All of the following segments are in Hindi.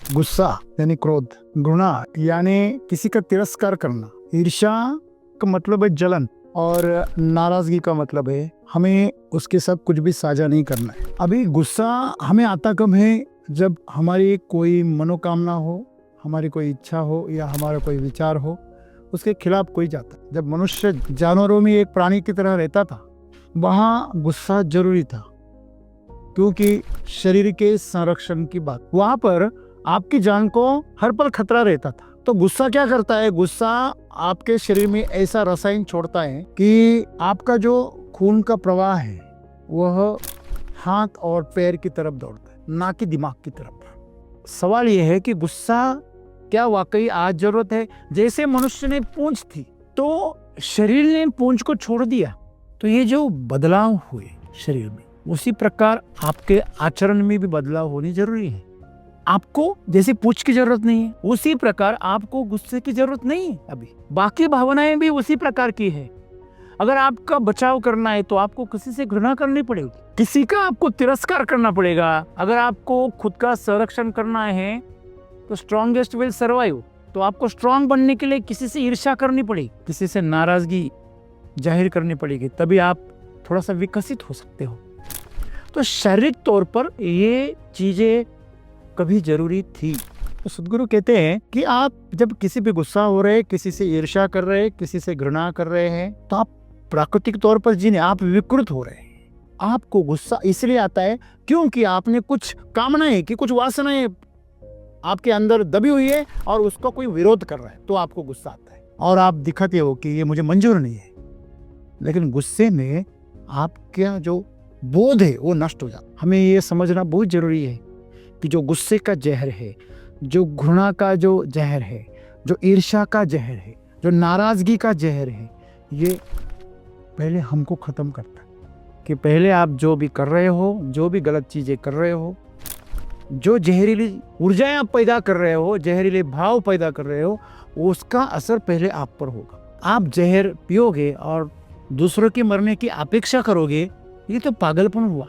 गुस्सा यानी क्रोध, घृणा यानी किसी का तिरस्कार करना, ईर्ष्या का मतलब है जलन और नाराजगी का मतलब है हमें उसके साथ कुछ भी साझा नहीं करना है। अभी गुस्सा हमें आता कब है? जब हमारी कोई मनोकामना हो, हमारी कोई इच्छा हो या हमारा कोई विचार हो, उसके खिलाफ कोई जाता है। जब मनुष्य जानवरों में एक प्राणी की तरह रहता था, वहाँ गुस्सा जरूरी था, क्योंकि शरीर के संरक्षण की बात, वहां पर आपकी जान को हर पल खतरा रहता था। तो गुस्सा क्या करता है? गुस्सा आपके शरीर में ऐसा रसायन छोड़ता है कि आपका जो खून का प्रवाह है वह हाथ और पैर की तरफ दौड़ता है, ना कि दिमाग की तरफ। सवाल यह है कि गुस्सा क्या वाकई आज जरूरत है? जैसे मनुष्य ने पूंछ थी तो शरीर ने पूंछ को छोड़ दिया, तो ये जो बदलाव हुए शरीर में, उसी प्रकार आपके आचरण में भी बदलाव होनी जरूरी है। आपको जैसे पूछ की जरूरत नहीं है, उसी प्रकार आपको गुस्से की जरूरत नहीं है। अभी बाकी भावनाएं भी उसी प्रकार की है। अगर आपका बचाव करना है तो आपको किसी से घृणा करनी पड़ेगी, किसी का आपको तिरस्कार करना पड़ेगा। अगर आपको खुद का संरक्षण करना है तो स्ट्रॉन्गेस्ट विल सर्वाइव, तो आपको स्ट्रांग बनने के लिए किसी से ईर्ष्या करनी पड़ेगी, किसी से नाराजगी जाहिर करनी पड़ेगी, तभी आप थोड़ा सा विकसित हो सकते हो। तो शारीरिक तौर पर ये चीजें कभी जरूरी थी। तो सदगुरु कहते हैं कि आप जब किसी पे गुस्सा हो रहे, किसी से ईर्ष्या कर रहे, किसी से घृणा कर रहे हैं, तो आप प्राकृतिक तौर पर जिन्हें आप विकृत हो रहे हैं। आपको गुस्सा इसलिए आता है क्योंकि आपने कुछ कामनाएं की, कुछ वासनाएं आपके अंदर दबी हुई है और उसका कोई विरोध कर रहा है, तो आपको गुस्सा आता है और आप दिखाते हो कि ये मुझे मंजूर नहीं है। लेकिन गुस्से में आपका जो बोध है वो नष्ट हो जाता। हमें ये समझना बहुत जरूरी है कि जो गुस्से का जहर है, जो घृणा का जो जहर है, जो ईर्ष्या का जहर है, जो नाराजगी का जहर है, ये पहले हमको खत्म करता है। कि पहले आप जो भी कर रहे हो, जो भी गलत चीजें कर रहे हो, जो जहरीली ऊर्जाएं आप पैदा कर रहे हो, जहरीले भाव पैदा कर रहे हो, उसका असर पहले आप पर होगा। आप जहर पियोगे और दूसरों के मरने की अपेक्षा करोगे, ये तो पागलपन हुआ।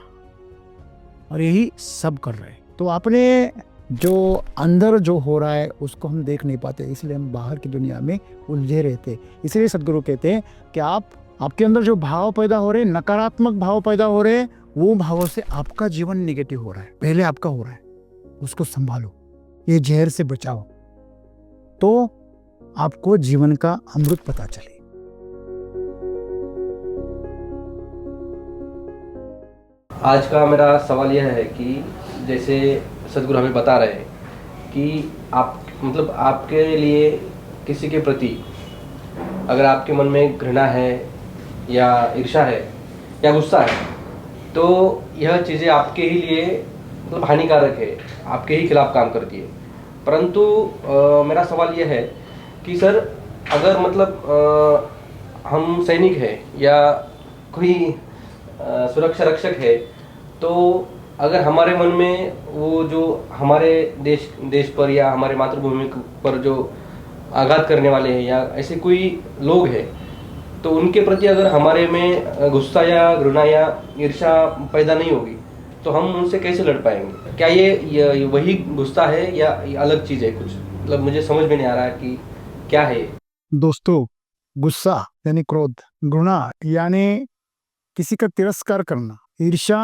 और यही सब कर रहे हैं। तो अपने जो अंदर जो हो रहा है उसको हम देख नहीं पाते, इसलिए हम बाहर की दुनिया में उलझे रहते। इसलिए सदगुरु कहते हैं कि आपके अंदर जो भाव पैदा हो रहे, नकारात्मक भाव पैदा हो रहे, वो भावों से आपका जीवन नेगेटिव हो रहा है, पहले आपका हो रहा है, उसको संभालो, ये जहर से बचाओ, तो आपको जीवन का अमृत पता चले। आज का मेरा सवाल यह है कि जैसे सदगुरु हमें बता रहे हैं कि आप मतलब आपके लिए किसी के प्रति अगर आपके मन में घृणा है या ईर्ष्या है या गुस्सा है, तो यह चीज़ें आपके ही लिए मतलब हानिकारक है, आपके ही खिलाफ काम करती है। परंतु मेरा सवाल यह है कि सर, अगर मतलब हम सैनिक हैं या कोई सुरक्षा रक्षक है, तो अगर हमारे मन में वो जो हमारे देश पर या हमारे मातृभूमि पर जो आघात करने वाले हैं या ऐसे कोई लोग हैं, तो उनके प्रति अगर हमारे में गुस्सा या घृणा या ईर्ष्या पैदा नहीं होगी, तो हम उनसे कैसे लड़ पाएंगे? क्या ये वही गुस्सा है या ये अलग चीज़ है कुछ? मतलब मुझे समझ में नहीं आ रहा है कि क्या है। दोस्तों, गुस्सा यानी क्रोध, घृणा यानी किसी का तिरस्कार करना, ईर्ष्या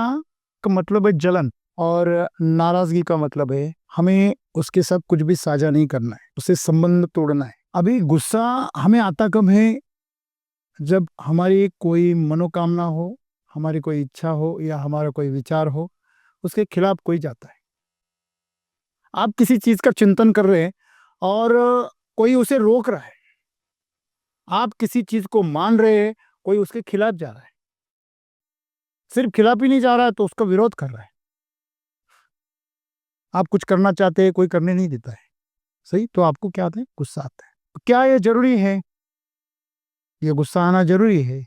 का मतलब है जलन और नाराजगी का मतलब है हमें उसके साथ कुछ भी साझा नहीं करना है, उससे संबंध तोड़ना है। अभी गुस्सा हमें आता कब है? जब हमारी कोई मनोकामना हो, हमारी कोई इच्छा हो या हमारा कोई विचार हो, उसके खिलाफ कोई जाता है। आप किसी चीज का चिंतन कर रहे हैं और कोई उसे रोक रहा है, आप किसी चीज को मान रहे हैं, कोई उसके खिलाफ जा रहा है, सिर्फ खिलाफ ही नहीं जा रहा है तो उसका विरोध कर रहा है। आप कुछ करना चाहते हैं, कोई करने नहीं देता है, सही, तो आपको क्या आता है? गुस्सा आता है। क्या ये जरूरी है? ये गुस्सा आना जरूरी है?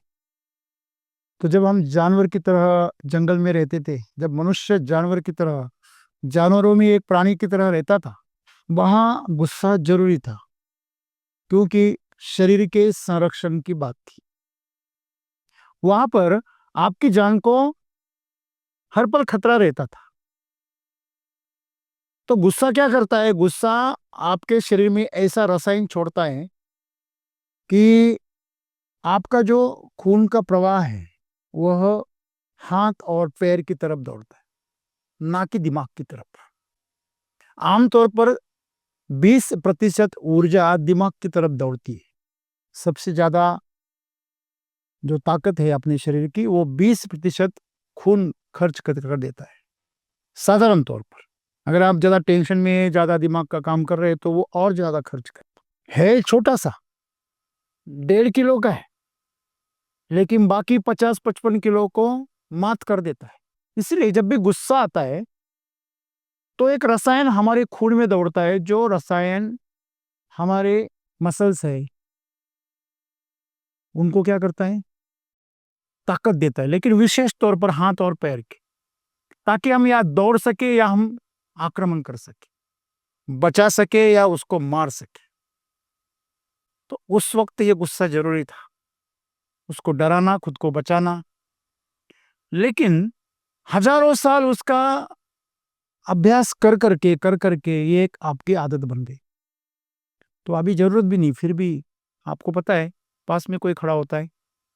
तो जब हम जानवर की तरह जंगल में रहते थे, जब मनुष्य जानवर की तरह जानवरों में एक प्राणी की तरह रहता था, वहां गुस्सा जरूरी था, क्योंकि शरीर के संरक्षण की बात थी। वहां पर आपकी जान को हर पल खतरा रहता था। तो गुस्सा क्या करता है? गुस्सा आपके शरीर में ऐसा रसायन छोड़ता है कि आपका जो खून का प्रवाह है वह हाथ और पैर की तरफ दौड़ता है, ना कि दिमाग की तरफ। आमतौर पर 20% ऊर्जा दिमाग की तरफ दौड़ती है। सबसे ज्यादा जो ताकत है अपने शरीर की वो 20% खून खर्च कर देता है साधारण तौर पर। अगर आप ज्यादा टेंशन में ज्यादा दिमाग का काम कर रहे हैं तो वो और ज्यादा खर्च करता है। छोटा सा 1.5 किलो का है, लेकिन बाकी 50-55 किलो को मात कर देता है। इसलिए जब भी गुस्सा आता है तो एक रसायन हमारे खून में दौड़ता है, जो रसायन हमारे मसल्स है उनको क्या करता है? ताकत देता है, लेकिन विशेष तौर पर हाथ और पैर की, ताकि हम या दौड़ सके या हम आक्रमण कर सके, बचा सके या उसको मार सके। तो उस वक्त ये गुस्सा जरूरी था, उसको डराना, खुद को बचाना। लेकिन हजारों साल उसका अभ्यास कर करके ये एक आपकी आदत बन गई। तो अभी जरूरत भी नहीं, फिर भी आपको पता है पास में कोई खड़ा होता है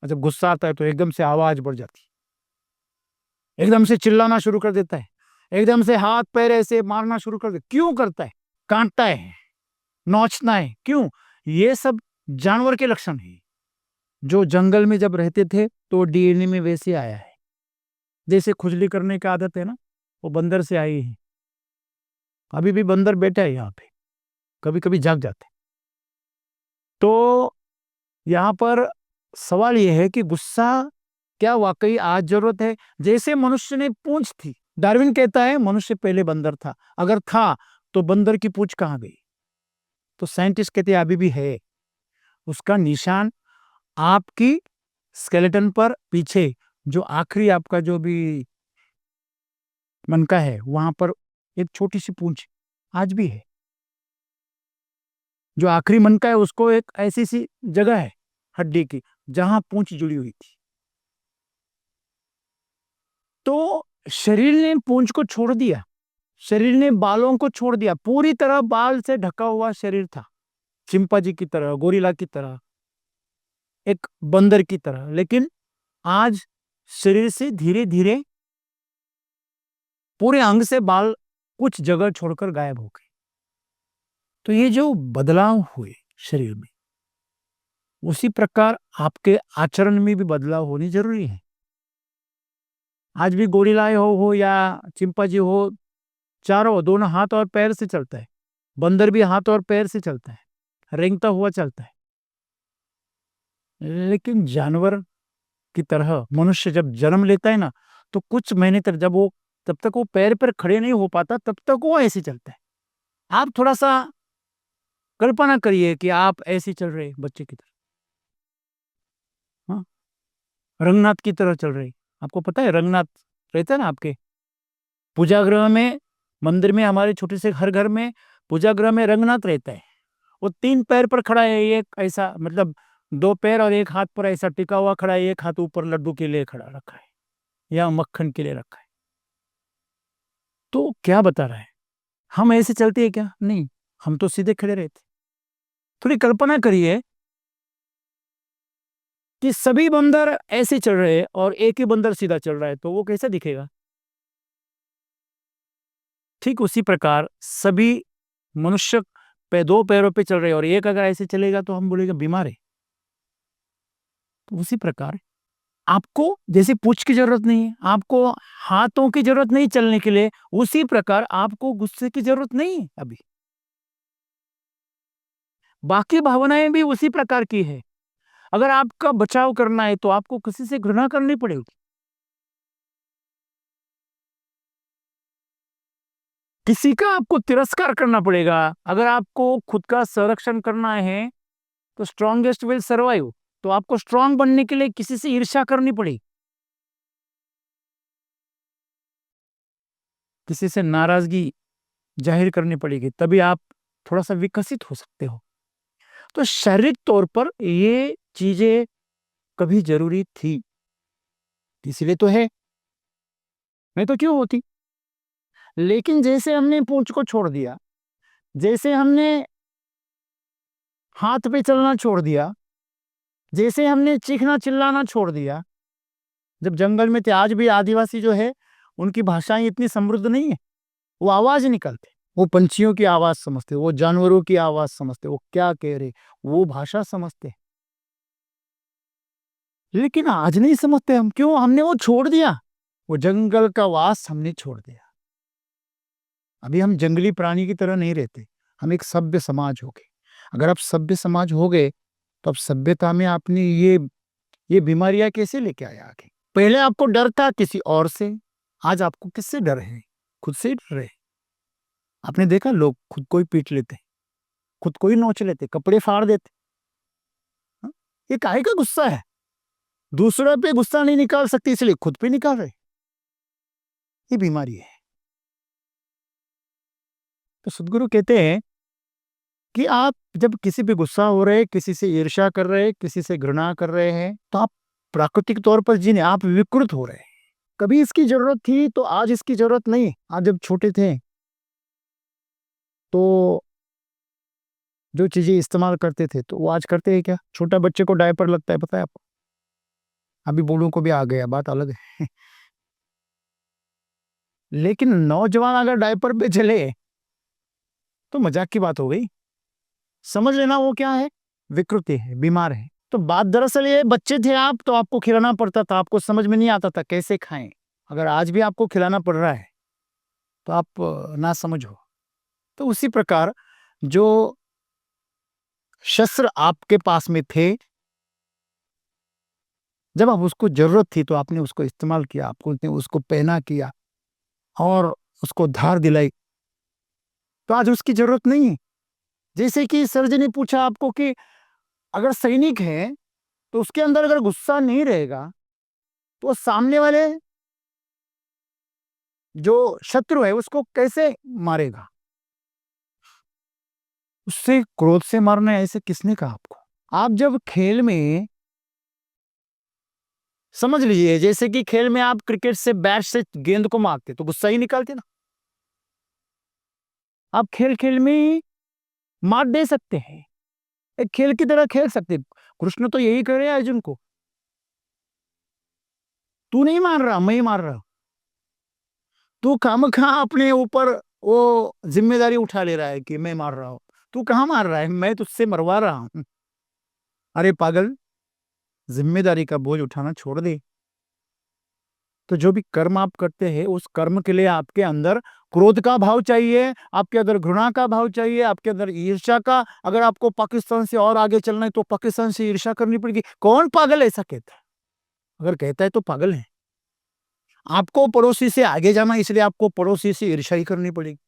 और जब गुस्सा आता है तो एकदम से आवाज बढ़ जाती है, एकदम से चिल्लाना शुरू कर देता है, एकदम से हाथ पैर ऐसे मारना शुरू कर देता। क्यों करता है? काटता है, नोचना है। क्यों? ये सब जानवर के लक्षण है, जो जंगल में जब रहते थे तो डीएनए में वैसे आया है। जैसे खुजली करने की आदत है ना, वो बंदर से आई है। अभी भी बंदर बैठा है यहाँ पे, कभी कभी जाग जाते हैं। तो यहाँ पर सवाल यह है कि गुस्सा क्या वाकई आज जरूरत है? जैसे मनुष्य ने पूंछ थी, डार्विन कहता है मनुष्य पहले बंदर था, अगर था तो बंदर की पूंछ कहाँ गई? तो साइंटिस्ट कहते हैं अभी भी है। उसका निशान आपकी स्केलेटन पर पीछे, जो आखिरी आपका जो भी मनका है वहां पर एक छोटी सी पूंछ आज भी है। जो आखिरी मनका है उसको एक ऐसी सी जगह है हड्डी की जहां पूंछ जुड़ी हुई थी। तो शरीर ने पूंछ को छोड़ दिया, शरीर ने बालों को छोड़ दिया, पूरी तरह बाल से ढका हुआ शरीर था, चिंपांजी की तरह, गोरिल्ला की तरह, एक बंदर की तरह। लेकिन आज शरीर से धीरे धीरे पूरे अंग से बाल कुछ जगह छोड़कर गायब हो गए। तो ये जो बदलाव हुए शरीर में, उसी प्रकार आपके आचरण में भी बदलाव होनी जरूरी है। आज भी गोरिल्ला हो या चिंपांजी हो, चारों दोनों हाथ और पैर से चलता है। बंदर भी हाथ और पैर से चलता है, रेंगता हुआ चलता है। लेकिन जानवर की तरह मनुष्य जब जन्म लेता है ना, तो कुछ महीने तक तब तक वो पैर पर खड़े नहीं हो पाता, तब तक वो ऐसे चलता है। आप थोड़ा सा कल्पना करिए कि आप ऐसे चल रहे बच्चे की तरह, हाँ, रंगनाथ की तरह चल रहे। आपको पता है रंगनाथ रहता है ना आपके पूजा गृह में, मंदिर में, हमारे छोटे से हर घर में पूजा गृह में रंगनाथ रहता है। वो 3 पैर पर खड़ा है, एक ऐसा मतलब 2 पैर और एक हाथ पर ऐसा टिका हुआ खड़ा है, एक हाथ ऊपर लड्डू के लिए खड़ा रखा है या मक्खन के लिए रखा है। तो क्या बता रहा है? हम ऐसे चलते हैं क्या? नहीं, हम तो सीधे खड़े रहते। थोड़ी कल्पना करिए कि सभी बंदर ऐसे चल रहे हैं और एक ही बंदर सीधा चल रहा है, तो वो कैसा दिखेगा? ठीक उसी प्रकार सभी मनुष्य 2 पैरों पे चल रहे हैं और एक अगर ऐसे चलेगा तो हम बोलेंगे बीमार है। तो उसी प्रकार आपको जैसे पूंछ की जरूरत नहीं है, आपको हाथों की जरूरत नहीं चलने के लिए, उसी प्रकार आपको गुस्से की जरूरत नहीं है अभी। बाकी भावनाएं भी उसी प्रकार की है। अगर आपका बचाव करना है तो आपको किसी से घृणा करनी पड़ेगी, किसी का आपको तिरस्कार करना पड़ेगा। अगर आपको खुद का संरक्षण करना है तो स्ट्रॉन्गेस्ट विल सर्वाइव, तो आपको स्ट्रांग बनने के लिए किसी से ईर्ष्या करनी पड़ेगी, किसी से नाराजगी जाहिर करनी पड़ेगी, तभी आप थोड़ा सा विकसित हो सकते हो। तो शारीरिक तौर पर ये चीजें कभी जरूरी थी, इसलिए तो है, नहीं तो क्यों होती? लेकिन जैसे हमने पूंछ को छोड़ दिया, जैसे हमने हाथ पे चलना छोड़ दिया, जैसे हमने चीखना चिल्लाना छोड़ दिया, जब जंगल में थे, आज भी आदिवासी जो है उनकी भाषाएं इतनी समृद्ध नहीं है, वो आवाज निकालते, वो पंछियों की आवाज समझते, वो जानवरों की आवाज समझते, वो क्या कह रहे वो भाषा समझते। लेकिन आज नहीं समझते हम, क्यों? हमने वो छोड़ दिया, वो जंगल का वास हमने छोड़ दिया। अभी हम जंगली प्राणी की तरह नहीं रहते, हम एक सभ्य समाज हो गए। अगर आप सभ्य समाज हो गए तो अब सभ्यता में आपने ये बीमारियां कैसे लेके आए आगे? पहले आपको डर था किसी और से, आज आपको किससे डर है? खुद से ही डर है। आपने देखा लोग खुद को ही पीट लेते, खुद को ही नोच लेते, कपड़े फाड़ देते। हाँ? ये काहे का गुस्सा है? दूसरों पे गुस्सा नहीं निकाल सकते इसलिए खुद पे निकाल रहे, ये बीमारी है। तो सदगुरु कहते हैं कि आप जब किसी पे गुस्सा हो रहे, किसी से ईर्ष्या कर रहे, किसी से घृणा कर रहे हैं, तो आप प्राकृतिक तौर पर जिन्हें आप विकृत हो रहे हैं। कभी इसकी जरूरत थी तो आज इसकी जरूरत नहीं। आज जब छोटे थे तो जो चीजें इस्तेमाल करते थे तो वो आज करते हैं क्या? छोटा बच्चे को डायपर लगता है, पता है आपको? अभी बूढ़ों को भी आ गया, बात अलग है। लेकिन नौजवान अगर डायपर पे चले तो मजाक की बात हो गई। समझ लेना वो क्या है? विकृति है, बीमार है। तो बात दरअसल ये, बच्चे थे आप तो आपको खिलाना पड़ता था, आपको समझ में नहीं आता था कैसे खाएं। अगर आज भी आपको खिलाना पड़ रहा है तो आप ना समझ हो। तो उसी प्रकार जो शस्त्र आपके पास में थे, जब आप उसको जरूरत थी तो आपने उसको इस्तेमाल किया, आपको उसको पहना किया और उसको धार दिलाई, तो आज उसकी जरूरत नहीं है। जैसे कि सर जी ने पूछा आपको कि अगर सैनिक है तो उसके अंदर अगर गुस्सा नहीं रहेगा तो वो सामने वाले जो शत्रु है उसको कैसे मारेगा? उससे क्रोध से मारना है, ऐसे किसने कहा आपको? आप जब खेल में, समझ लीजिए जैसे कि खेल में आप क्रिकेट से बैट से गेंद को मारते तो गुस्सा ही निकालते ना। आप खेल खेल में मार दे सकते हैं, एक खेल की तरह खेल सकते हैं। कृष्ण तो यही कह रहे हैं अर्जुन को, तू नहीं मार रहा, मैं ही मार रहा हूं। तू खामखा अपने ऊपर वो जिम्मेदारी उठा ले रहा है कि मैं मार रहा हूं। तू कहाँ मार रहा है, मैं तुझसे मरवा रहा हूं। अरे पागल, जिम्मेदारी का बोझ उठाना छोड़ दे। तो जो भी कर्म आप करते हैं उस कर्म के लिए आपके अंदर क्रोध का भाव चाहिए, आपके अंदर घृणा का भाव चाहिए, आपके अंदर ईर्ष्या का। अगर आपको पाकिस्तान से और आगे चलना है तो पाकिस्तान से ईर्ष्या करनी पड़ेगी। कौन पागल ऐसा कहता है? अगर कहता है तो पागल है। आपको पड़ोसी से आगे जाना इसलिए आपको पड़ोसी से ईर्ष्या ही करनी पड़ेगी।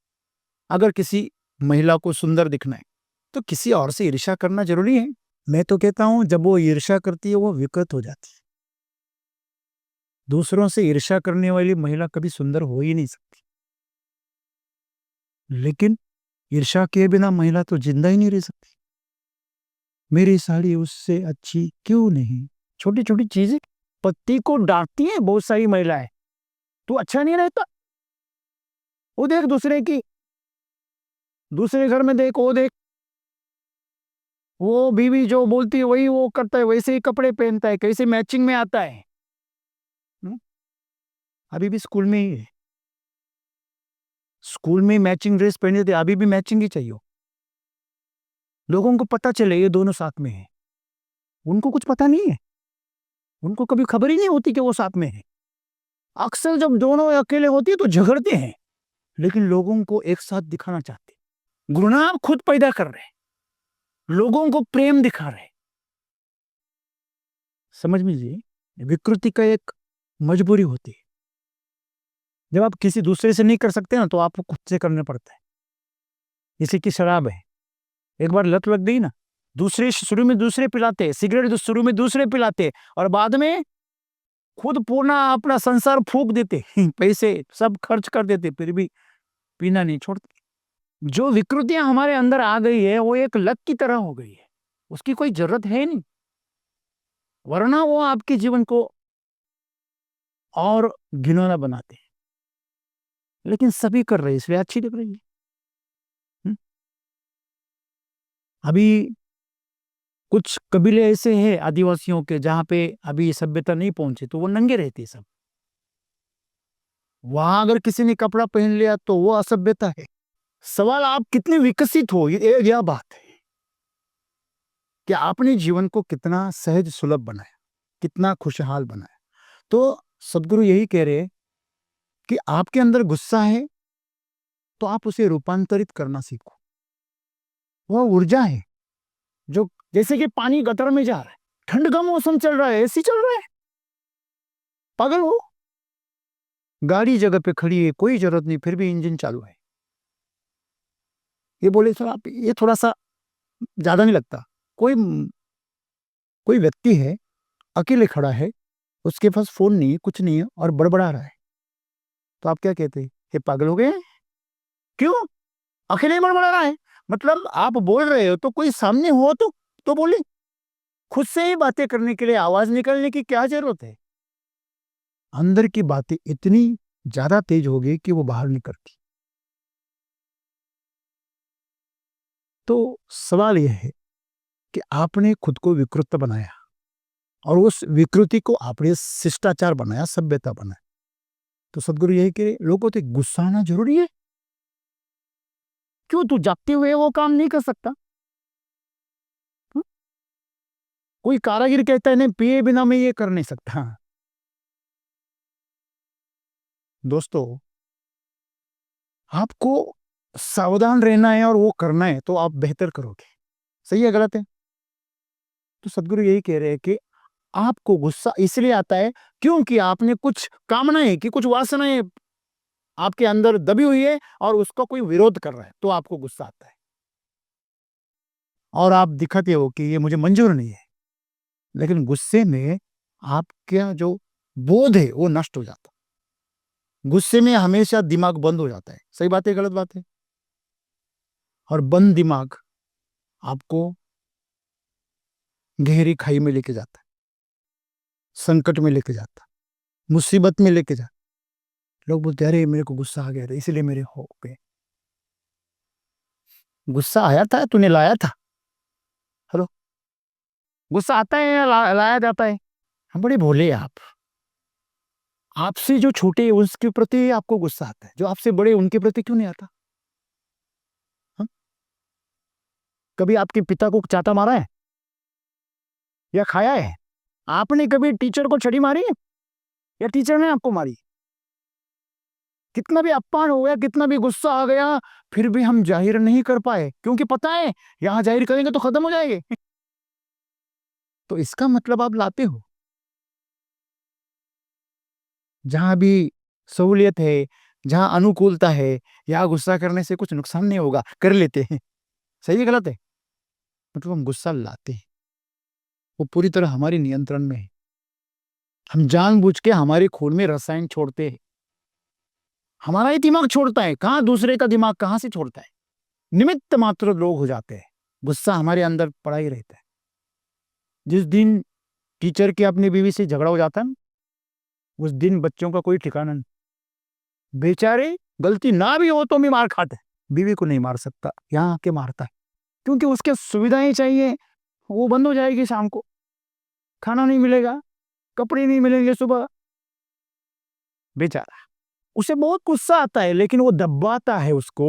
अगर किसी महिला को सुंदर दिखना है तो किसी और से ईर्ष्या करना जरूरी है? मैं तो कहता हूं जब वो ईर्ष्या करती है वो विकृत हो जाती है। दूसरों से ईर्ष्या करने वाली महिला कभी सुंदर हो ही नहीं सकती। लेकिन ईर्ष्या किए बिना महिला तो जिंदा ही नहीं रह सकती। मेरी साड़ी उससे अच्छी क्यों नहीं? छोटी छोटी चीजें पति को डांटती हैं बहुत सारी महिलाएं, तू अच्छा नहीं रहता, वो देख दूसरे की, दूसरे घर में देख, वो देख, वो बीवी जो बोलती है वही वो करता है, वैसे ही कपड़े पहनता है, कैसे मैचिंग में आता है। हम्म? अभी भी स्कूल में ही है, स्कूल में मैचिंग ड्रेस पहने थे, अभी भी मैचिंग ही चाहिए। लोगों को पता चले ये दोनों साथ में है, उनको कुछ पता नहीं है, उनको कभी खबर ही नहीं होती कि वो साथ में है। अक्सर जब दोनों अकेले होती है तो झगड़ते हैं, लेकिन लोगों को एक साथ दिखाना चाहते हैं। घृणा खुद पैदा कर रहे हैं, लोगों को प्रेम दिखा रहे हैं। समझ में लीजिए, विकृति का एक मजबूरी होती है। जब आप किसी दूसरे से नहीं कर सकते ना तो आपको खुद से करना पड़ता है। जैसे कि शराब है, एक बार लत लग गई ना, दूसरे शुरू में दूसरे पिलाते, सिगरेट तो शुरू में दूसरे पिलाते और बाद में खुद पूर्ण अपना संसार फूंक देते, पैसे सब खर्च कर देते, फिर भी पीना नहीं छोड़ते। जो विकृतियां हमारे अंदर आ गई है वो एक लत की तरह हो गई है, उसकी कोई जरूरत है नहीं, वरना वो आपके जीवन को और घिनौना बनाते हैं। लेकिन सभी कर रहे हैं इसलिए अच्छी लग रही है। हम्म? अभी कुछ कबीले ऐसे हैं आदिवासियों के जहां पे अभी सभ्यता नहीं पहुंची, तो वो नंगे रहते सब। वहां अगर किसी ने कपड़ा पहन लिया तो वो असभ्यता है। सवाल आप कितने विकसित हो, ये यह बात है कि आपने जीवन को कितना सहज सुलभ बनाया, कितना खुशहाल बनाया। तो सदगुरु यही कह रहे हैं कि आपके अंदर गुस्सा है तो आप उसे रूपांतरित करना सीखो। वह ऊर्जा है जो, जैसे कि पानी गटर में जा रहा है, ठंड का मौसम चल रहा है, एसी चल रहा है, पागल हो, गाड़ी जगह पे खड़ी है, कोई जरूरत नहीं, फिर भी इंजन चालू है। ये बोले सर आप, ये थोड़ा सा ज्यादा नहीं लगता? कोई कोई व्यक्ति है, अकेले खड़ा है, उसके पास फोन नहीं है, कुछ नहीं है, और बड़बड़ा रहा है, तो आप क्या कहते हैं? ये पागल हो गए हैं? क्यों? अकेले ही बड़बड़ा रहा है। मतलब आप बोल रहे हो तो कोई सामने हो तो बोले। खुद से ही बातें करने के लिए आवाज निकालने की क्या जरूरत है? अंदर की बातें इतनी ज्यादा तेज हो गई कि वो बाहर नहीं करती। तो सवाल यह है कि आपने खुद को विकृत बनाया और उस विकृति को आपने शिष्टाचार बनाया, सभ्यता बनाया। तो सदगुरु यही कि लोगों से गुस्सा आना जरूरी है? क्यों? तू जागते हुए वो काम नहीं कर सकता? हुँ? कोई कारागिर कहता है नहीं, पिए बिना मैं ये कर नहीं सकता। दोस्तों, आपको सावधान रहना है और वो करना है तो आप बेहतर करोगे। सही है गलत है? तो सदगुरु यही कह रहे हैं कि आपको गुस्सा इसलिए आता है क्योंकि आपने कुछ कामनाएं की, कुछ वासनाएं आपके अंदर दबी हुई है और उसका कोई विरोध कर रहा है, तो आपको गुस्सा आता है। और आप दिखाते हो कि ये मुझे मंजूर नहीं है, लेकिन गुस्से में आपका जो बोध है वो नष्ट हो जाता है। गुस्से में हमेशा दिमाग बंद हो जाता है। सही बात है गलत बात है? और बंद दिमाग आपको गहरी खाई में लेके जाता है, संकट में लेके जाता है, मुसीबत में लेके जाता है। लोग बोलते हैं अरे मेरे को गुस्सा आ गया था इसलिए मेरे हो गए। गुस्सा आया था, तूने लाया था? हेलो, गुस्सा आता है या लाया जाता है? हम बड़े भोले हैं आप। आपसे जो छोटे हैं उसके प्रति आपको गुस्सा आता है, जो आपसे बड़े उनके प्रति क्यों नहीं आता? हाँ? कभी आपके पिता को चाटा मारा है या खाया है? आपने कभी टीचर को छड़ी मारी है या टीचर ने आपको मारी? कितना भी अपमान हो गया, कितना भी गुस्सा आ गया, फिर भी हम जाहिर नहीं कर पाए क्योंकि पता है यहां जाहिर करेंगे तो खत्म हो जाएंगे। तो इसका मतलब आप लाते हो। जहां भी सहूलियत है, जहां अनुकूलता है, या गुस्सा करने से कुछ नुकसान नहीं होगा, कर लेते हैं। सही है गलत है? मतलब हम गुस्सा लाते हैं, वो पूरी तरह हमारे नियंत्रण में है। हम जानबूझ के हमारे खून में रसायन छोड़ते हैं। हमारा ही दिमाग छोड़ता है, कहाँ दूसरे का दिमाग कहाँ से छोड़ता है? निमित्त मात्र लोग हो जाते हैं। गुस्सा हमारे अंदर पड़ा ही रहता है। जिस दिन टीचर के अपनी बीवी से झगड़ा हो जाता है ना, उस दिन बच्चों का कोई ठिकाना नहीं। बेचारे गलती ना भी हो तो भी मार खाते हैं। बीवी को नहीं मार सकता, यहाँ आके मारता है क्योंकि उसके सुविधाएं चाहिए। वो बंद हो जाएगी शाम को, खाना नहीं मिलेगा, कपड़े नहीं मिलेंगे सुबह। बेचारा, उसे बहुत गुस्सा आता है लेकिन वो दबाता है उसको।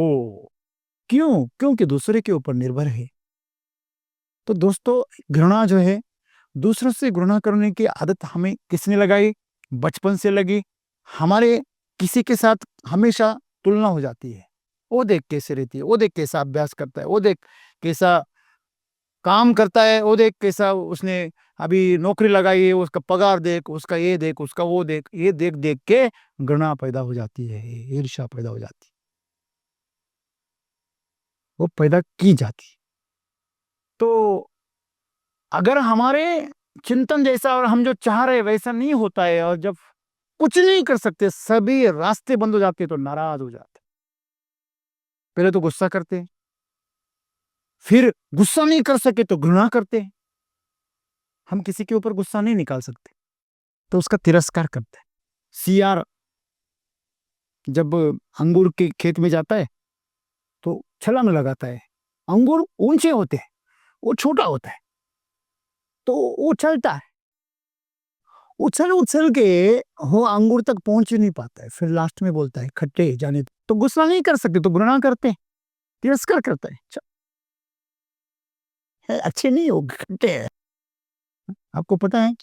क्यों? क्योंकि दूसरे के ऊपर निर्भर है। तो दोस्तों, घृणा जो है, दूसरों से घृणा करने की आदत हमें किसने लगाई? बचपन से लगी। हमारे किसी के साथ हमेशा तुलना हो जाती है। वो देख कैसे रहती है, वो देख कैसा अभ्यास करता है, वो देख कैसा काम करता है, वो देख कैसा उसने अभी नौकरी लगाई है, उसका पगार देख, उसका ये देख, उसका वो देख। ये देख देख के घृणा पैदा हो जाती है, ईर्ष्या पैदा हो जाती है, वो पैदा की जाती है। तो अगर हमारे चिंतन जैसा और हम जो चाह रहे वैसा नहीं होता है, और जब कुछ नहीं कर सकते, सभी रास्ते बंद हो जाते हैं, तो नाराज हो जाते हैं। पहले तो गुस्सा करते हैं, फिर गुस्सा नहीं कर सके तो घृणा करते हैं। हम किसी के ऊपर गुस्सा नहीं निकाल सकते तो उसका तिरस्कार करते हैं। सीआर जब अंगूर के खेत में जाता है तो छलांग लगाता है। अंगूर ऊंचे होते हैं, वो छोटा होता है, तो वो उछलता है, उछल उछल के वो अंगूर तक पहुंच ही नहीं पाता है। फिर लास्ट में बोलता है खट्टे जाने दो। तो गुस्सा नहीं कर सकते तो घृणा करते हैं, तिरस्कार करता है, अच्छे नहीं हो, खट्टे हैं। आपको पता है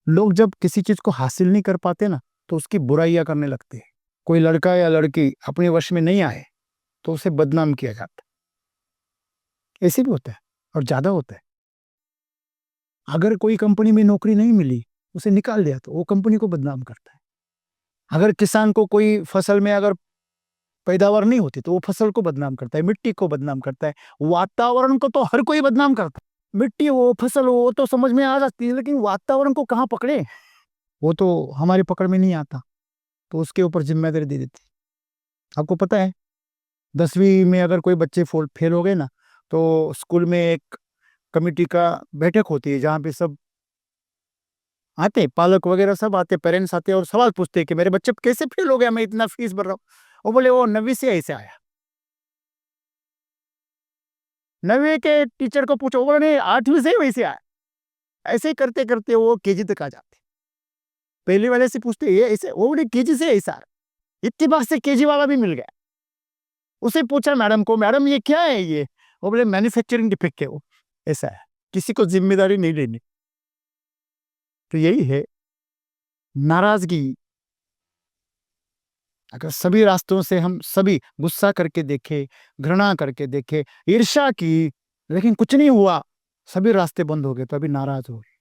लोग जब किसी चीज को हासिल नहीं कर पाते ना तो उसकी बुराइयां करने लगते हैं। कोई लड़का या लड़की अपने वश में नहीं आए तो उसे बदनाम किया जाता है। ऐसे भी होता है और ज्यादा होता है। अगर कोई कंपनी में नौकरी नहीं मिली, उसे निकाल दिया तो वो कंपनी को बदनाम करता है। अगर किसान को कोई फसल में अगर पैदावार नहीं होती तो वो फसल को बदनाम करता है, मिट्टी को बदनाम करता है, वातावरण को तो हर कोई बदनाम करता है। मिट्टी हो, फसल हो, वो तो समझ में आ जाती है, लेकिन वातावरण को कहाँ पकड़े, वो तो हमारी पकड़ में नहीं आता, तो उसके ऊपर जिम्मेदारी दे देती। आपको पता है 10वीं में अगर कोई बच्चे फेल हो गए ना तो स्कूल में एक कमेटी का बैठक होती है जहाँ पे सब आते, पालक वगैरह सब आते, पेरेंट्स आते और सवाल पूछते हैं कि मेरे बच्चे कैसे फेल हो गया, मैं इतना फीस भर रहा हूँ। वो बोले वो 9वीं से ऐसे आया। 9वीं के टीचर को पूछो, वो बोले 8वीं से वैसे आया। ऐसे ही करते करते वो केजी तक आ जाते। पहले वाले से पूछते ये ऐसे, वो बोले केजी से ऐसा। इत्तेफाक से केजी वाला भी मिल गया। उसे पूछा मैडम को, मैडम ये क्या है ये, वो बोले मैन्युफैक्चरिंग डिफेक्ट है वो, ऐसा है, किसी को जिम्मेदारी नहीं लेनी। तो यही है नाराजगी। अगर सभी रास्तों से हम सभी गुस्सा करके देखे, घृणा करके देखे, ईर्ष्या की, लेकिन कुछ नहीं हुआ, सभी रास्ते बंद हो गए, तो अभी नाराज हो गए,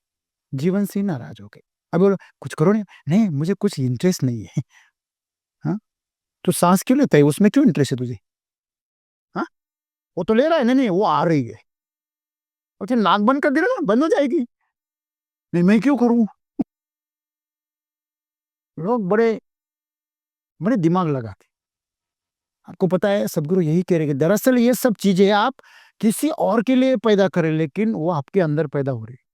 जीवन से ही नाराज हो गए। अब बोलो कुछ करो, नहीं नहीं मुझे कुछ इंटरेस्ट नहीं है। हाँ, तो सांस क्यों लेता है, उसमें क्यों इंटरेस्ट है तुझे? हाँ, वो तो ले रहा है, नहीं नहीं वो आ रही है, और नाक बंद कर दे रहा, बंद हो जाएगी, नहीं मैं क्यों करूं। लोग बड़े बड़े दिमाग लगाते। आपको पता है सदगुरु यही कह रहे हैं कि दरअसल ये सब चीजें आप किसी और के लिए पैदा करें, लेकिन वो आपके अंदर पैदा हो रही है।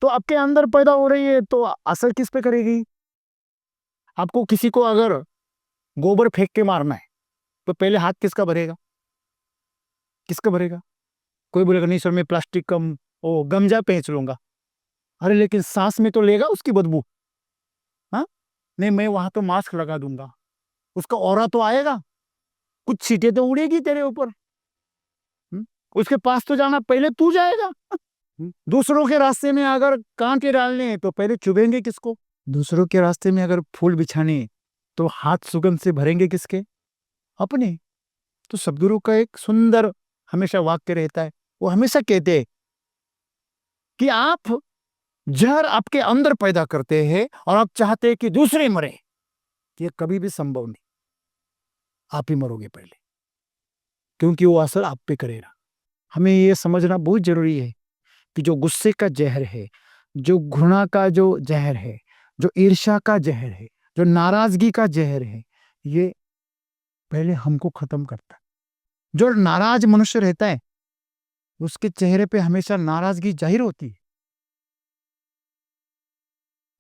तो आपके अंदर पैदा हो रही है तो असर किस पे करेगी? आपको किसी को अगर गोबर फेंक के मारना है तो पहले हाथ किसका भरेगा? किसका भरेगा? कोई बोलेगा नहीं सर मैं प्लास्टिक का ओ गमजा पेंच लूंगा। अरे लेकिन सांस में तो लेगा उसकी बदबू। हाँ, नहीं मैं वहां तो मास्क लगा दूंगा, उसका ऑरा तो आएगा, कुछ छींटे तो उड़ेगी तेरे ऊपर। हम्म? उसके पास तो जाना पहले तू जाएगा। दूसरों के रास्ते में अगर कांटे डालने हैं तो पहले चुभेंगे किसको? दूसरों के रास्ते में अगर फूल बिछाने तो हाथ सुगंध से भरेंगे किसके? अपने। तो सदगुरु का एक सुंदर हमेशा वाक्य रहता है, वो हमेशा कहते हैं कि आप जहर आपके अंदर पैदा करते हैं और आप चाहते हैं कि दूसरे मरे, ये कभी भी संभव नहीं, आप ही मरोगे पहले, क्योंकि वो असर आप पे करेगा। हमें ये समझना बहुत जरूरी है कि जो गुस्से का जहर है, जो घृणा का जो जहर है, जो ईर्ष्या का जहर है, जो नाराजगी का जहर है, ये पहले हमको खत्म करता है। जो नाराज मनुष्य रहता है उसके चेहरे पे हमेशा नाराजगी जाहिर होती है,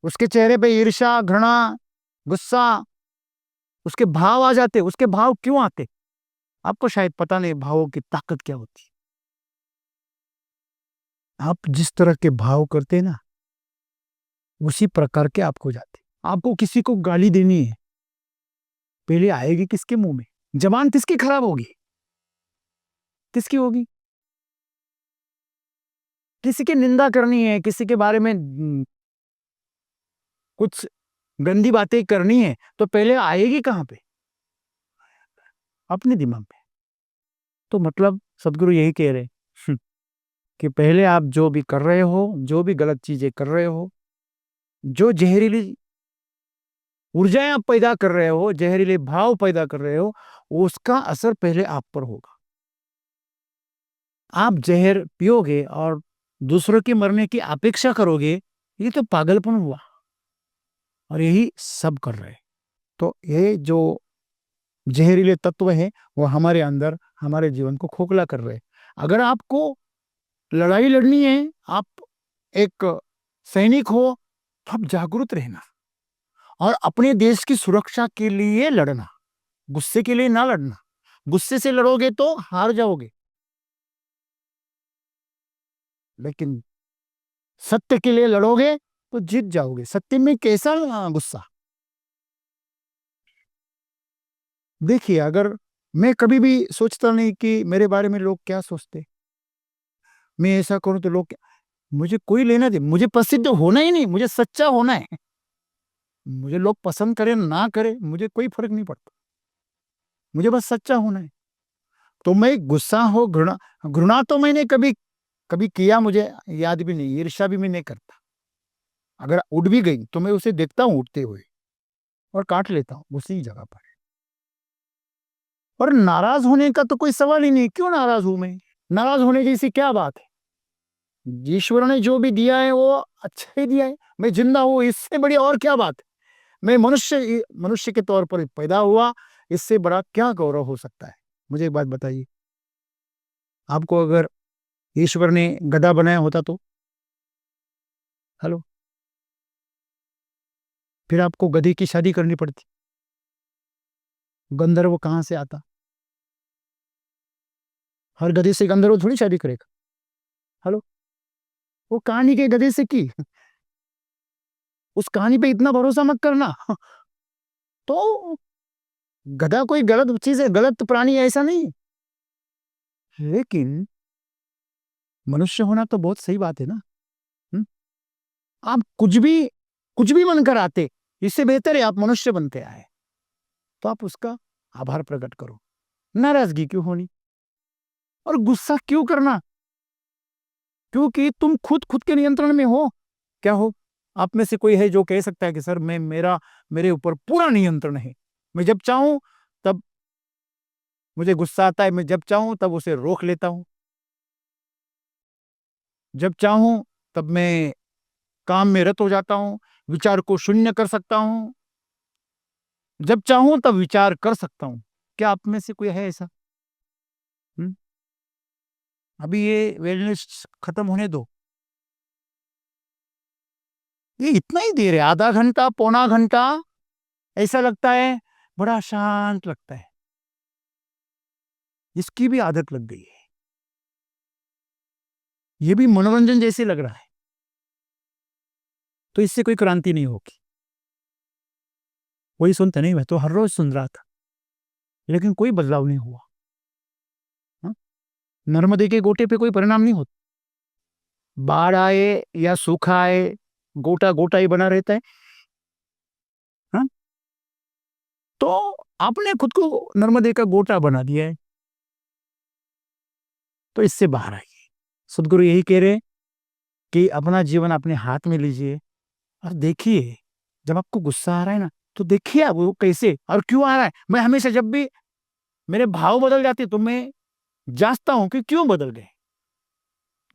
उसके चेहरे पे ईर्ष्या, घृणा, गुस्सा, उसके भाव आ जाते। उसके भाव क्यों आते आपको शायद पता नहीं, भावों की ताकत क्या होती है। आप जिस तरह के भाव करते हैं ना उसी प्रकार के आपको जाते। आपको किसी को गाली देनी है, पहले आएगी किसके मुंह में? जबान किसकी खराब होगी? किसकी होगी? किसी की निंदा करनी है, किसी के बारे में कुछ गंदी बातें करनी है तो पहले आएगी कहां पे? अपने दिमाग पे। तो मतलब सदगुरु यही कह रहे हैं कि पहले आप जो भी कर रहे हो, जो भी गलत चीजें कर रहे हो, जो जहरीली ऊर्जाएं आप पैदा कर रहे हो, जहरीले भाव पैदा कर रहे हो, उसका असर पहले आप पर होगा। आप जहर पियोगे और दूसरों के मरने की अपेक्षा करोगे, ये तो पागलपन हुआ, और यही सब कर रहे हैं। तो ये जो जहरीले तत्व है वो हमारे अंदर हमारे जीवन को खोखला कर रहे हैं। अगर आपको लड़ाई लड़नी है, आप एक सैनिक हो, तो आप जागरूक रहना और अपने देश की सुरक्षा के लिए लड़ना, गुस्से के लिए ना लड़ना। गुस्से से लड़ोगे तो हार जाओगे, लेकिन सत्य के लिए लड़ोगे तो जीत जाओगे। सत्य में कैसा गुस्सा। देखिए, अगर मैं कभी भी सोचता नहीं कि मेरे बारे में लोग क्या सोचते, मैं ऐसा करूं तो लोग मुझे कोई लेना दे, मुझे प्रसिद्ध होना ही नहीं, मुझे सच्चा होना है। मुझे लोग पसंद करें ना करें मुझे कोई फर्क नहीं पड़ता, मुझे बस सच्चा होना है। तो मैं गुस्सा हो, घृणा, घृणा तो मैंने कभी कभी किया मुझे याद भी नहीं, ईर्ष्या भी मैं नहीं करता। अगर उड़ भी गई तो मैं उसे देखता हूँ उड़ते हुए और काट लेता हूँ उसी जगह पर। और नाराज होने का तो कोई सवाल ही नहीं, क्यों नाराज हूं मैं। नाराज होने जैसी क्या बात है। ईश्वर ने जो भी दिया है वो अच्छा ही दिया है, मैं जिंदा हूं, इससे बड़ी और क्या बात है। मैं मनुष्य मनुष्य के तौर पर पैदा हुआ, इससे बड़ा क्या गौरव हो सकता है। मुझे एक बात बताइए, आपको अगर ईश्वर ने गधा बनाया होता तो, हेलो, फिर आपको गधे की शादी करनी पड़ती, गंधर्व कहाँ से आता। हर गधे से गंधर्व थोड़ी शादी करेगा। हेलो, वो कहानी के गधे से की, उस कहानी पे इतना भरोसा मत करना। तो गधा कोई गलत चीज है, गलत प्राणी है ऐसा नहीं, लेकिन मनुष्य होना तो बहुत सही बात है ना। हुँ? आप कुछ भी बनकर आते, इससे बेहतर है आप मनुष्य बनते आए, तो आप उसका आभार प्रकट करो। नाराजगी क्यों होनी और गुस्सा क्यों करना, क्योंकि तुम खुद के नियंत्रण में हो। क्या हो, आप में से कोई है जो कह सकता है कि सर मैं मेरे ऊपर पूरा नियंत्रण है, मैं जब चाहूं तब मुझे गुस्सा आता है, मैं जब चाहूं तब उसे रोक लेता हूं, जब चाहूं तब मैं काम में रत हो जाता हूं, विचार को शून्य कर सकता हूं, जब चाहूं तब विचार कर सकता हूं। क्या आप में से कोई है ऐसा? हुँ? अभी ये वेलनेस खत्म होने दो, ये इतना ही देर है, आधा घंटा पौना घंटा, ऐसा लगता है बड़ा शांत लगता है। इसकी भी आदत लग गई है, ये भी मनोरंजन जैसे लग रहा है, तो इससे कोई क्रांति नहीं होगी। कोई सुनता नहीं, मैं तो हर रोज सुन रहा था, लेकिन कोई बदलाव नहीं हुआ। हाँ? नर्मदे के गोटे पे कोई परिणाम नहीं होता, बाढ़ आए या सूखा आए, गोटा गोटा ही बना रहता है। हाँ? तो आपने खुद को नर्मदे का गोटा बना दिया है, तो इससे बाहर आइए। सदगुरु यही कह रहे हैं कि अपना जीवन अपने हाथ में लीजिए और देखिए, जब आपको गुस्सा आ रहा है ना, तो देखिए आप वो कैसे और क्यों आ रहा है। मैं हमेशा जब भी मेरे भाव बदल जाते तो मैं जांचता हूं कि क्यों बदल गए,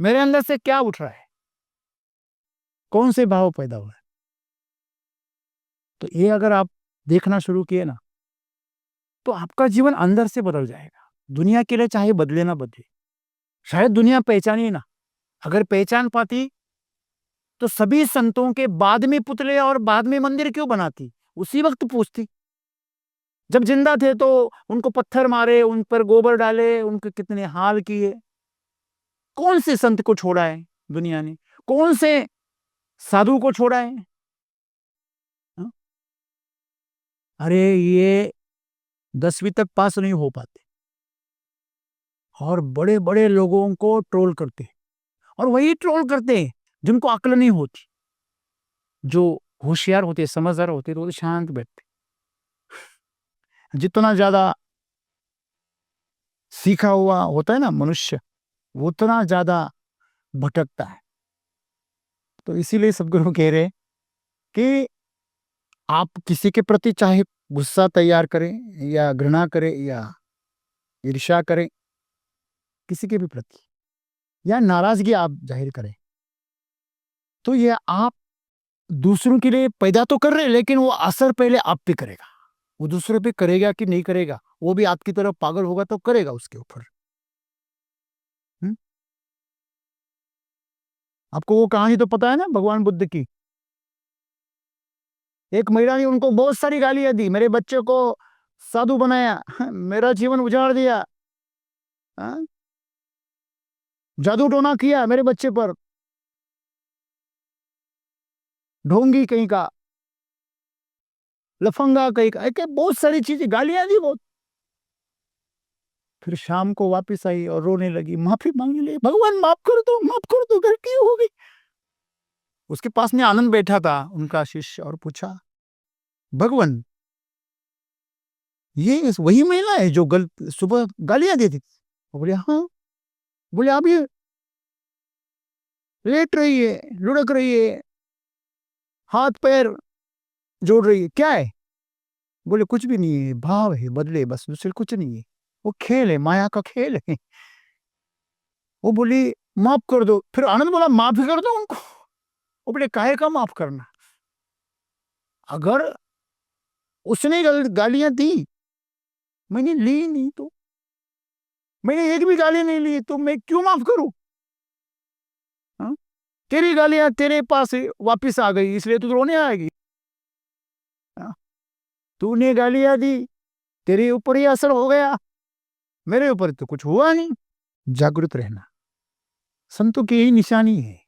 मेरे अंदर से क्या उठ रहा है, कौन से भाव पैदा हुआ है। तो ये अगर आप देखना शुरू किए ना, तो आपका जीवन अंदर से बदल जाएगा। दुनिया के लिए चाहे बदले ना बदले, शायद दुनिया पहचाने ना, अगर पहचान पाती तो सभी संतों के बाद में पुतले और बाद में मंदिर क्यों बनाती, उसी वक्त पूछती। जब जिंदा थे तो उनको पत्थर मारे, उन पर गोबर डाले, उनके कितने हाल किए। कौन से संत को छोड़ा है दुनिया ने, कौन से साधु को छोड़ा है? हाँ? अरे ये 10वीं तक पास नहीं हो पाते और बड़े बड़े लोगों को ट्रोल करते हैं, और वही ट्रोल करते हैं जिनको अक्ल नहीं होती। जो होशियार होते, समझदार होते, तो वो शांत बैठते। जितना ज्यादा सीखा हुआ होता है ना मनुष्य, वो उतना ज्यादा भटकता है। तो इसीलिए सदगुरु कह रहे हैं कि आप किसी के प्रति चाहे गुस्सा तैयार करें या घृणा करें या ईर्ष्या करें, किसी के भी प्रति, या नाराजगी आप जाहिर करें, तो ये आप दूसरों के लिए पैदा तो कर रहे हैं, लेकिन वो असर पहले आप पे करेगा। वो दूसरे पे करेगा कि नहीं करेगा, वो भी आपकी तरफ पागल होगा तो करेगा उसके ऊपर। हम्म? आपको वो कहानी तो पता है ना भगवान बुद्ध की, एक महिला ने उनको बहुत सारी गालियां दी, मेरे बच्चे को साधु बनाया, मेरा जीवन उजाड़ दिया, हाँ? जादू टोना किया मेरे बच्चे पर, ढोंगी कहीं का, लफंगा कहीं का, एक बहुत सारी चीजें गालियां दी बहुत। फिर शाम को वापस आई और रोने लगी, माफी मांगने लगी, भगवान माफ कर दो, माफ कर दो, गलती हो गई। उसके पास में आनंद बैठा था, उनका शिष्य, और पूछा, भगवान ये वही महिला है जो सुबह गालियां देती थी? वो बोले हाँ। बोले अब ये लेट रही है, लुढ़क रही है, हाथ पैर जोड़ रही है, क्या है? बोले कुछ भी नहीं है, भाव है बदले, बस दूसरे कुछ नहीं है, वो खेल है, माया का खेल है। वो बोली माफ कर दो। फिर आनंद बोला माफ ही कर दो उनको। वो बोले काहे का माफ करना, अगर उसने गालियां दी, मैंने ली नहीं, तो मैंने एक भी गाली नहीं ली, तो मैं क्यों माफ करूं? हाँ? तेरी गालियां तेरे पास वापिस आ गई, इसलिए तू रोने आएगी? हाँ? तूने गालियां दी, तेरे ऊपर ही असर हो गया, मेरे ऊपर तो कुछ हुआ नहीं। जागरूक रहना संतों की यही निशानी है,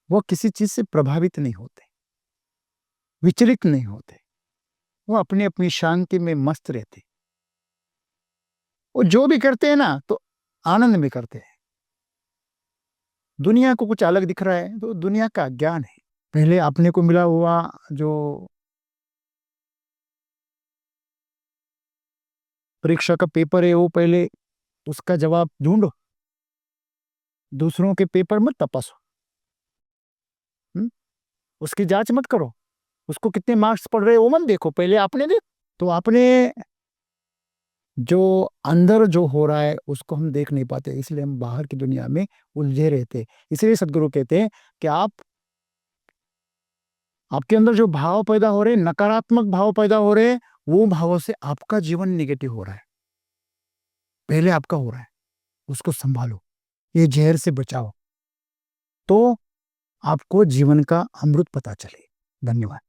वो किसी चीज से प्रभावित नहीं होते, विचलित नहीं होते, वो अपने अपनी शांति में मस्त रहते। वो जो भी करते हैं ना तो आनंद में करते हैं। दुनिया को कुछ अलग दिख रहा है तो दुनिया का ज्ञान है। पहले अपने को मिला हुआ जो परीक्षा का पेपर है, वो पहले उसका जवाब ढूंढो, दूसरों के पेपर मत तपासो, उसकी जांच मत करो, उसको कितने मार्क्स पड़ रहे हैं वो मत देखो, पहले आपने देख। तो आपने जो अंदर जो हो रहा है उसको हम देख नहीं पाते, इसलिए हम बाहर की दुनिया में उलझे रहते। इसलिए सदगुरु कहते हैं कि आपके अंदर जो भाव पैदा हो रहे, नकारात्मक भाव पैदा हो रहे, वो भावों से आपका जीवन निगेटिव हो रहा है, पहले आपका हो रहा है, उसको संभालो, ये जहर से बचाओ, तो आपको जीवन का अमृत पता चले। धन्यवाद।